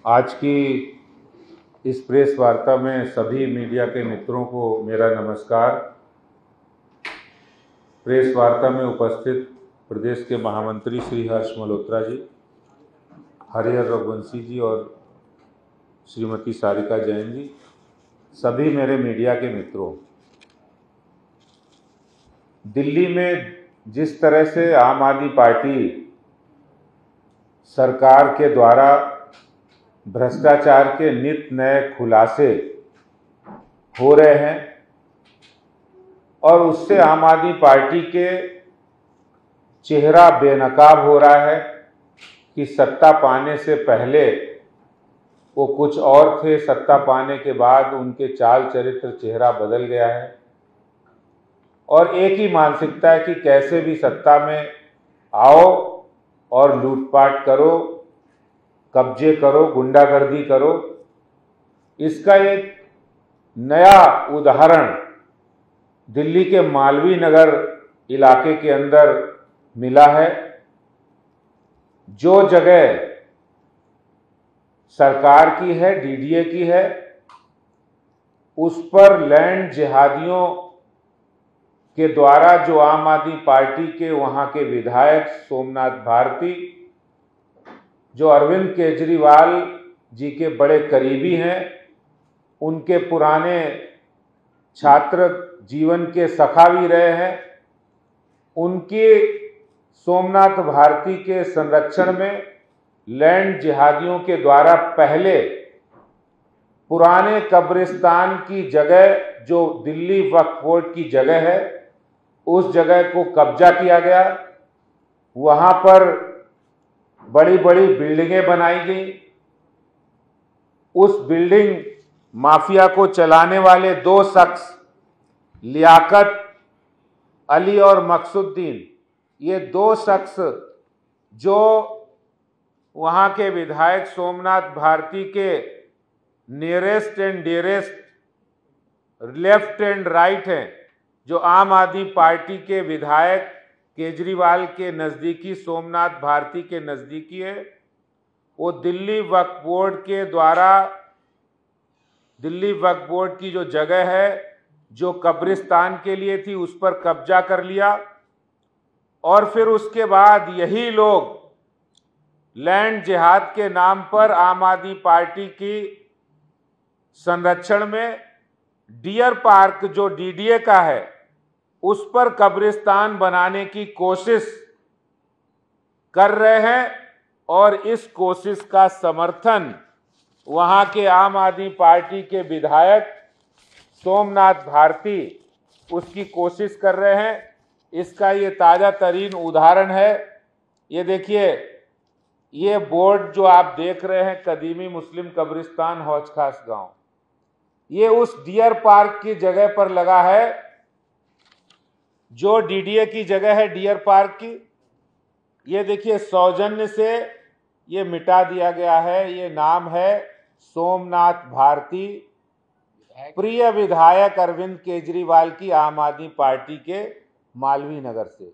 आज की इस प्रेस वार्ता में सभी मीडिया के मित्रों को मेरा नमस्कार। प्रेस वार्ता में उपस्थित प्रदेश के महामंत्री श्री हर्ष मल्होत्रा जी, हरिहर रघुवंशी जी और श्रीमती सारिका जैन जी, सभी मेरे मीडिया के मित्रों, दिल्ली में जिस तरह से आम आदमी पार्टी सरकार के द्वारा भ्रष्टाचार के नित नए खुलासे हो रहे हैं और उससे आम आदमी पार्टी के चेहरा बेनकाब हो रहा है कि सत्ता पाने से पहले वो कुछ और थे, सत्ता पाने के बाद उनके चाल चरित्र चेहरा बदल गया है और एक ही मानसिकता है कि कैसे भी सत्ता में आओ और लूटपाट करो, कब्जे करो, गुंडागर्दी करो। इसका एक नया उदाहरण दिल्ली के मालवीय नगर इलाके के अंदर मिला है। जो जगह सरकार की है, डीडीए की है, उस पर लैंड जिहादियों के द्वारा जो आम आदमी पार्टी के वहां के विधायक सोमनाथ भारती, जो अरविंद केजरीवाल जी के बड़े करीबी हैं, उनके पुराने छात्र जीवन के सखा भी रहे हैं, उनके सोमनाथ भारती के संरक्षण में लैंड जिहादियों के द्वारा पहले पुराने कब्रिस्तान की जगह, जो दिल्ली वक्फ बोर्ड की जगह है, उस जगह को कब्जा किया गया। वहां पर बड़ी बड़ी बिल्डिंगें बनाई गई। उस बिल्डिंग माफिया को चलाने वाले दो शख्स, लियाकत अली और मकसुद्दीन, ये दो शख्स जो वहां के विधायक सोमनाथ भारती के nearest and dearest left and right हैं, जो आम आदमी पार्टी के विधायक केजरीवाल के नज़दीकी, सोमनाथ भारती के नज़दीकी है। वो दिल्ली वक्फ बोर्ड के द्वारा, दिल्ली वक्फ बोर्ड की जो जगह है जो कब्रिस्तान के लिए थी, उस पर कब्जा कर लिया और फिर उसके बाद यही लोग लैंड जिहाद के नाम पर आम आदमी पार्टी की संरक्षण में डियर पार्क जो डीडीए का है, उस पर कब्रिस्तान बनाने की कोशिश कर रहे हैं और इस कोशिश का समर्थन वहां के आम आदमी पार्टी के विधायक सोमनाथ भारती उसकी कोशिश कर रहे हैं। इसका ये ताज़ा तरीन उदाहरण है। ये देखिए, ये बोर्ड जो आप देख रहे हैं, कदीमी मुस्लिम कब्रिस्तान हौज खास गांव, ये उस डियर पार्क की जगह पर लगा है जो डीडीए की जगह है, डियर पार्क की। ये देखिए, सौजन्य से ये मिटा दिया गया है। ये नाम है सोमनाथ भारती, प्रिय विधायक अरविंद केजरीवाल की आम आदमी पार्टी के मालवीय नगर से,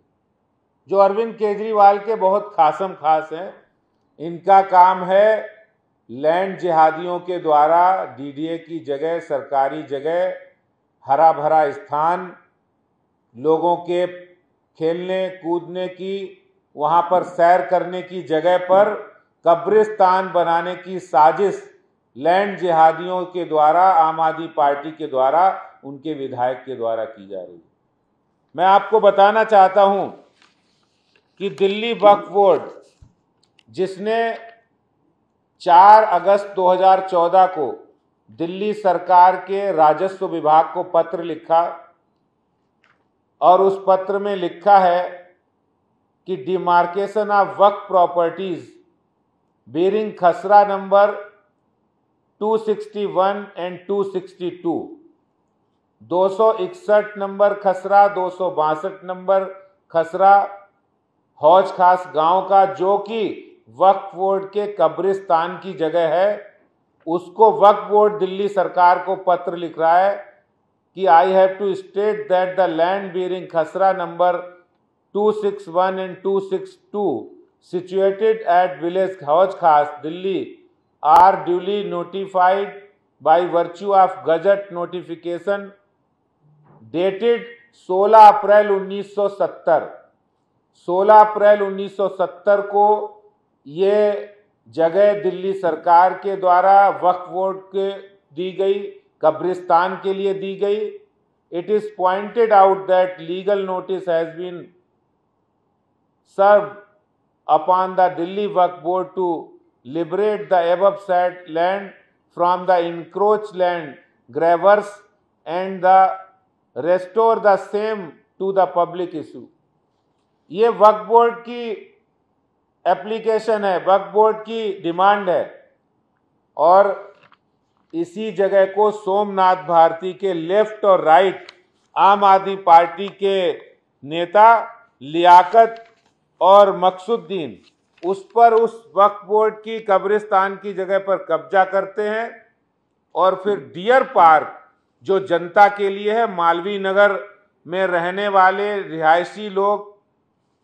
जो अरविंद केजरीवाल के बहुत खासम खास हैं। इनका काम है लैंड जिहादियों के द्वारा डीडीए की जगह, सरकारी जगह, हरा भरा स्थान, लोगों के खेलने कूदने की, वहां पर सैर करने की जगह पर कब्रिस्तान बनाने की साजिश लैंड जिहादियों के द्वारा, आम आदमी पार्टी के द्वारा, उनके विधायक के द्वारा की जा रही है। मैं आपको बताना चाहता हूं कि दिल्ली वक्फ बोर्ड, जिसने 4 अगस्त 2014 को दिल्ली सरकार के राजस्व विभाग को पत्र लिखा और उस पत्र में लिखा है कि demarcation of waqf properties bearing khasra number 261 and 262, 261 number खसरा, 262 नंबर खसरा हौज खास गांव का, जो कि वक्फ बोर्ड के कब्रिस्तान की जगह है, उसको वक्फ बोर्ड दिल्ली सरकार को पत्र लिख रहा है कि I have to state that the land bearing khasra number 261 and 262 situated at village हौज खास, Delhi are duly notified by virtue of Gazette notification dated 16 अप्रैल 1970। 16 अप्रैल 1970 को ये जगह दिल्ली सरकार के द्वारा वक्फ बोर्ड के दी गई, कब्रिस्तान के लिए दी गई। It is pointed out that legal notice has been served upon the Delhi Waqf Board to liberate the above said land from the encroached land grabbers and restore the same to the public issue। ये वक्फ board की application है, वक्फ board की demand है और इसी जगह को सोमनाथ भारती के लेफ्ट और राइट आम आदमी पार्टी के नेता लियाकत और मकसुद्दीन उस पर उस वक्फ बोर्ड की कब्रिस्तान की जगह पर कब्जा करते हैं और फिर डियर पार्क जो जनता के लिए है, मालवीय नगर में रहने वाले रिहायशी लोग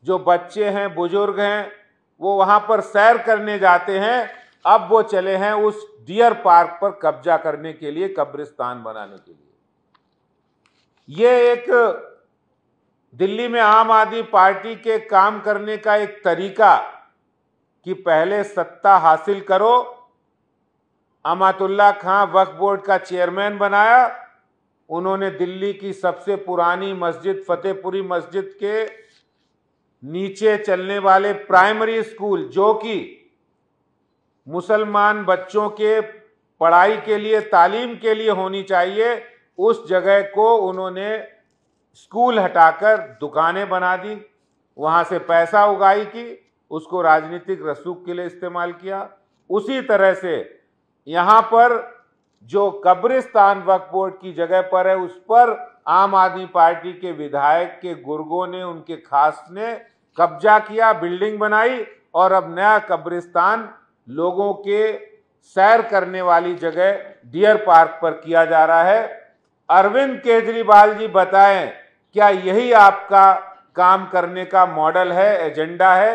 जो बच्चे हैं, बुजुर्ग हैं, वो वहां पर सैर करने जाते हैं। अब वो चले हैं उस डियर पार्क पर कब्जा करने के लिए, कब्रिस्तान बनाने के लिए। ये एक दिल्ली में आम आदमी पार्टी के काम करने का एक तरीका कि पहले सत्ता हासिल करो। अमातुल्लाह खां वक्फ बोर्ड का चेयरमैन बनाया, उन्होंने दिल्ली की सबसे पुरानी मस्जिद फतेहपुरी मस्जिद के नीचे चलने वाले प्राइमरी स्कूल जो कि मुसलमान बच्चों के पढ़ाई के लिए, तालीम के लिए होनी चाहिए, उस जगह को उन्होंने स्कूल हटाकर दुकानें बना दी, वहां से पैसा उगाही की, उसको राजनीतिक रसूख के लिए इस्तेमाल किया। उसी तरह से यहां पर जो कब्रिस्तान वक्फ बोर्ड की जगह पर है, उस पर आम आदमी पार्टी के विधायक के गुर्गों ने, उनके खास ने कब्जा किया, बिल्डिंग बनाई और अब नया कब्रिस्तान लोगों के सैर करने वाली जगह डियर पार्क पर किया जा रहा है। अरविंद केजरीवाल जी बताएं, क्या यही आपका काम करने का मॉडल है, एजेंडा है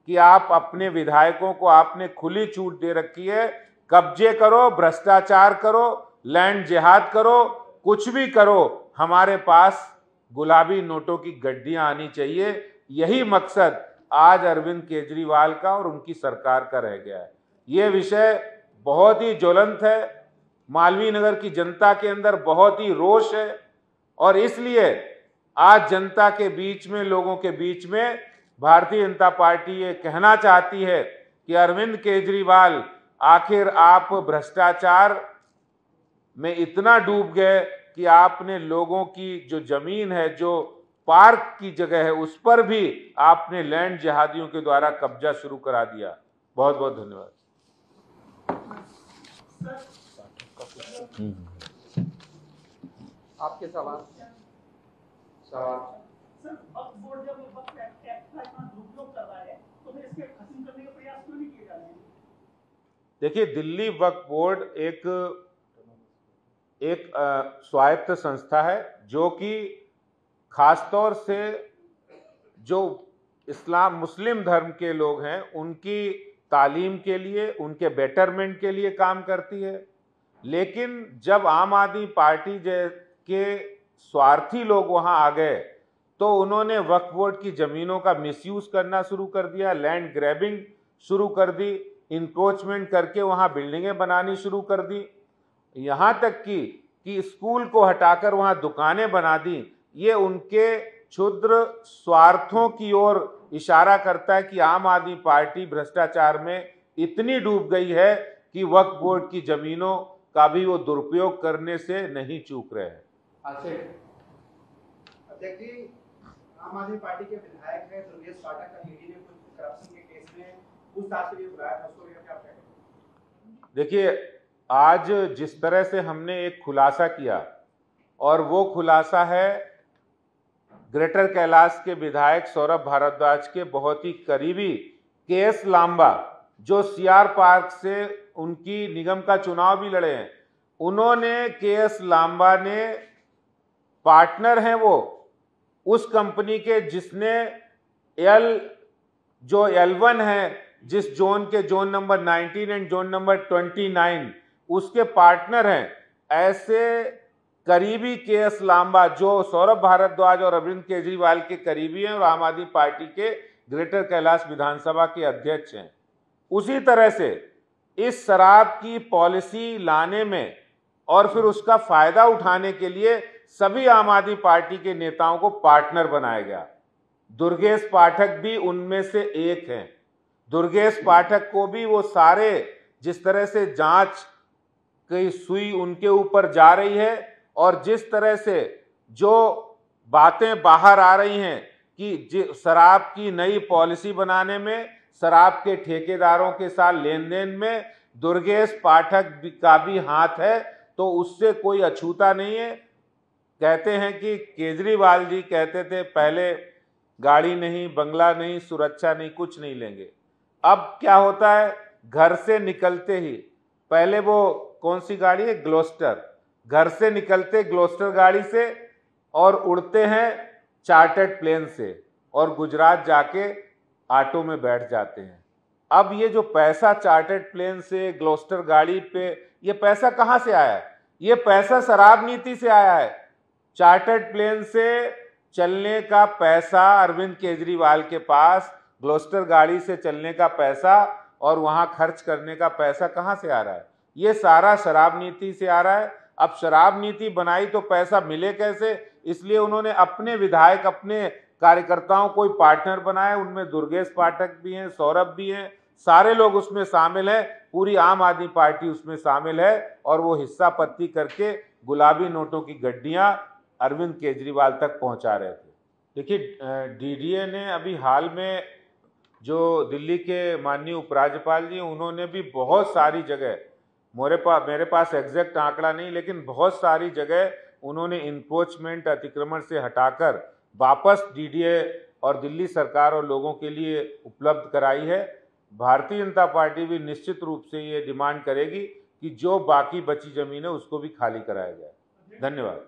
कि आप अपने विधायकों को आपने खुली छूट दे रखी है, कब्जे करो, भ्रष्टाचार करो, लैंड जिहाद करो, कुछ भी करो, हमारे पास गुलाबी नोटों की गड्डियां आनी चाहिए। यही मकसद आज अरविंद केजरीवाल का और उनकी सरकार का रह गया है। ये विषय बहुत ही ज्वलंत है, मालवीय नगर की जनता के अंदर बहुत ही रोष है और इसलिए आज जनता के बीच में, लोगों के बीच में भारतीय जनता पार्टी ये कहना चाहती है कि अरविंद केजरीवाल, आखिर आप भ्रष्टाचार में इतना डूब गए कि आपने लोगों की जो जमीन है, जो पार्क की जगह है, उस पर भी आपने लैंड जिहादियों के द्वारा कब्जा शुरू करा दिया। बहुत बहुत धन्यवाद। आपके सवाल सर, वक्फ बोर्ड जब वक्फ एक्ट का इतना दुरुपयोग कर रहा है तो फिर इसके खत्म करने के प्रयास क्यों नहीं किए जा रहे हैं? देखिए, दिल्ली वक्फ बोर्ड एक स्वायत्त संस्था है जो कि खासतौर से जो इस्लाम मुस्लिम धर्म के लोग हैं उनकी तालीम के लिए, उनके बेटरमेंट के लिए काम करती है। लेकिन जब आम आदमी पार्टी के स्वार्थी लोग वहां आ गए तो उन्होंने वक्फ बोर्ड की जमीनों का मिसयूज करना शुरू कर दिया, लैंड ग्रैबिंग शुरू कर दी, इंक्रोचमेंट करके वहां बिल्डिंगें बनानी शुरू कर दी, यहाँ तक कि स्कूल को हटाकर वहां दुकानें बना दी। ये उनके क्षुद्र स्वार्थों की ओर इशारा करता है कि आम आदमी पार्टी भ्रष्टाचार में इतनी डूब गई है कि वक्फ बोर्ड की जमीनों का भी वो दुरुपयोग करने से नहीं चूक रहे हैं। अध्यक्ष जी, आम आदमी पार्टी के विधायक है दुर्गेश पाठक का ईडी ने कुछ करप्शन के केस में पूछताछ के लिए बुलाया था, उसको लेकर क्या कहेंगे? देखिए, आज जिस तरह से हमने एक खुलासा किया और वो खुलासा है ग्रेटर कैलाश के विधायक सौरभ भारद्वाज के बहुत ही करीबी केएस लांबा, जो सीआर पार्क से उनकी निगम का चुनाव भी लड़े हैं, उन्होंने केएस लांबा ने पार्टनर हैं वो उस कंपनी के जिसने जो L1 है जिस जोन के zone number 19 and zone number 29 उसके पार्टनर हैं, ऐसे करीबी केएस लांबा जो सौरभ भारद्वाज और अरविंद केजरीवाल के करीबी हैं और आम आदमी पार्टी के ग्रेटर कैलाश विधानसभा के अध्यक्ष हैं, उसी तरह से इस शराब की पॉलिसी लाने में और फिर उसका फायदा उठाने के लिए सभी आम आदमी पार्टी के नेताओं को पार्टनर बनाया गया। दुर्गेश पाठक भी उनमें से एक हैं। दुर्गेश पाठक को भी वो सारे, जिस तरह से जांच की सुई उनके ऊपर जा रही है और जिस तरह से जो बातें बाहर आ रही हैं कि शराब की नई पॉलिसी बनाने में, शराब के ठेकेदारों के साथ लेन देन में दुर्गेश पाठक का भी हाथ है, तो उससे कोई अछूता नहीं है। कहते हैं कि केजरीवाल जी कहते थे पहले गाड़ी नहीं, बंगला नहीं, सुरक्षा नहीं, कुछ नहीं लेंगे। अब क्या होता है, घर से निकलते ही पहले वो कौन सी गाड़ी है, ग्लोस्टर, घर से निकलते ग्लोस्टर गाड़ी से और उड़ते हैं चार्टर्ड प्लेन से और गुजरात जाके ऑटो में बैठ जाते हैं। अब ये जो पैसा चार्टर्ड प्लेन से, ग्लोस्टर गाड़ी पे, ये पैसा कहाँ से आया है? ये पैसा शराब नीति से आया है। चार्टर्ड प्लेन से चलने का पैसा अरविंद केजरीवाल के पास, ग्लोस्टर गाड़ी से चलने का पैसा और वहां खर्च करने का पैसा कहां से आ रहा है? ये सारा शराब नीति से आ रहा है। अब शराब नीति बनाई तो पैसा मिले कैसे, इसलिए उन्होंने अपने विधायक, अपने कार्यकर्ताओं को पार्टनर बनाए। उनमें दुर्गेश पाठक भी हैं, सौरभ भी हैं, सारे लोग उसमें शामिल हैं, पूरी आम आदमी पार्टी उसमें शामिल है और वो हिस्सा पत्ती करके गुलाबी नोटों की गड्डियां अरविंद केजरीवाल तक पहुंचा रहे थे। देखिए, डीडीए ने अभी हाल में जो दिल्ली के माननीय उपराज्यपाल जी, उन्होंने भी बहुत सारी जगह, मेरे पास एग्जैक्ट आंकड़ा नहीं, लेकिन बहुत सारी जगह उन्होंने इंक्रोचमेंट, अतिक्रमण से हटाकर वापस डीडीए और दिल्ली सरकार और लोगों के लिए उपलब्ध कराई है। भारतीय जनता पार्टी भी निश्चित रूप से ये डिमांड करेगी कि जो बाकी बची जमीन है उसको भी खाली कराया जाए। धन्यवाद।